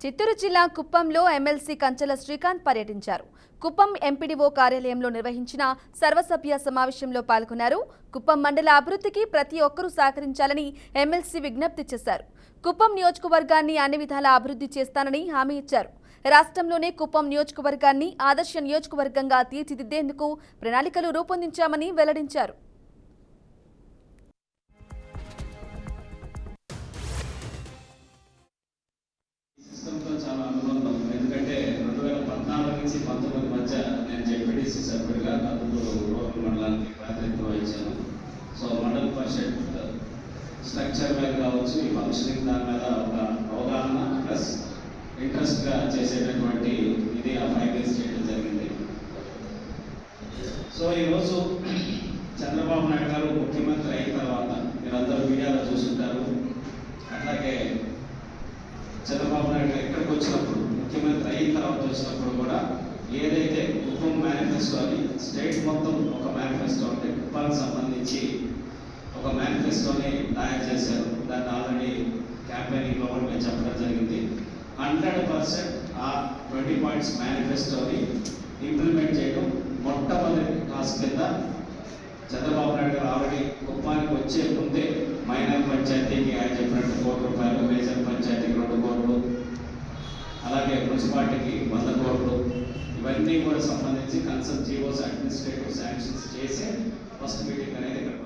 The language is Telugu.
చిత్తూరు జిల్లా కుప్పంలో ఎమ్మెల్సీ కంచెల శ్రీకాంత్ పర్యటించారు. కుప్పం ఎంపీడీఓ కార్యాలయంలో నిర్వహించిన సర్వసభ్య సమావేశంలో పాల్గొన్నారు. కుప్పం మండల అభివృద్ధికి ప్రతి ఒక్కరూ సహకరించాలని ఎమ్మెల్సీ విజ్ఞప్తి చేశారు. కుప్పం నియోజకవర్గాన్ని అన్ని విధాలా అభివృద్ధి చేస్తానని హామీ ఇచ్చారు. రాష్ట్రంలోనే కుప్పం నియోజకవర్గాన్ని ఆదర్శ నియోజకవర్గంగా తీర్చిదిద్దేందుకు ప్రణాళికలు రూపొందించామని వెల్లడించారు. చాలా అనుబంధం. ఎందుకంటే 2014 నుంచి 19 మధ్య నేను జెడ్పీటీసీ సభ్యుడిగా కందుకూరు రూరల్ మండలానికి ప్రాతినిధ్యం వహించాను. సో మండల పరిషత్ స్ట్రక్చర్ మీద కావచ్చు, ఈ ఫంక్షనింగ్ దాని మీద ఒక అవగాహన ప్లస్ ఇంట్రెస్ట్గా చేసేటటువంటి ఇది ఆ 5 days చేయడం జరిగింది. సో ఈరోజు చంద్రబాబు నాయుడు గారు ముఖ్యమంత్రి అయిన తర్వాత మీరందరూ మీడియాలో చూసుంటారు. అట్లాగే చంద్రబాబు నాయుడు గారు ఎక్కడికి వచ్చినప్పుడు ముఖ్యమంత్రి అయిన తర్వాత వచ్చినప్పుడు కూడా ఏదైతే కుప్పం మేనిఫెస్టో అని స్టేట్ మొత్తం ఒక మేనిఫెస్టో అంటే కుప్పానికి సంబంధించి ఒక మేనిఫెస్టోని తయారు చేశారు. దాన్ని ఆల్రెడీ క్యాంపెయినింగ్లో కూడా మేము చెప్పడం జరిగింది. 100% ఆ 20 points మేనిఫెస్టోని ఇంప్లిమెంట్ చేయడం మొట్టమొదటి టాస్క్ కింద చంద్రబాబు నాయుడు గారు ఆల్రెడీ కుప్పానికి వచ్చే ముందే మైనర్ పంచాయతీకి ఆయన చెప్పినట్టు ₹1 కోటి, మేజర్ పంచాయతీకి 2 కోట్లు, అలాగే మున్సిపాలిటీకి 100 కోట్లు, ఇవన్నీ కూడా సంబంధించి కన్సర్న్ జీవోస్ అడ్మినిస్ట్రేటివ్ శాంక్షన్స్ చేసి ఫస్ట్ మీటింగ్ అనేది ఇక్కడ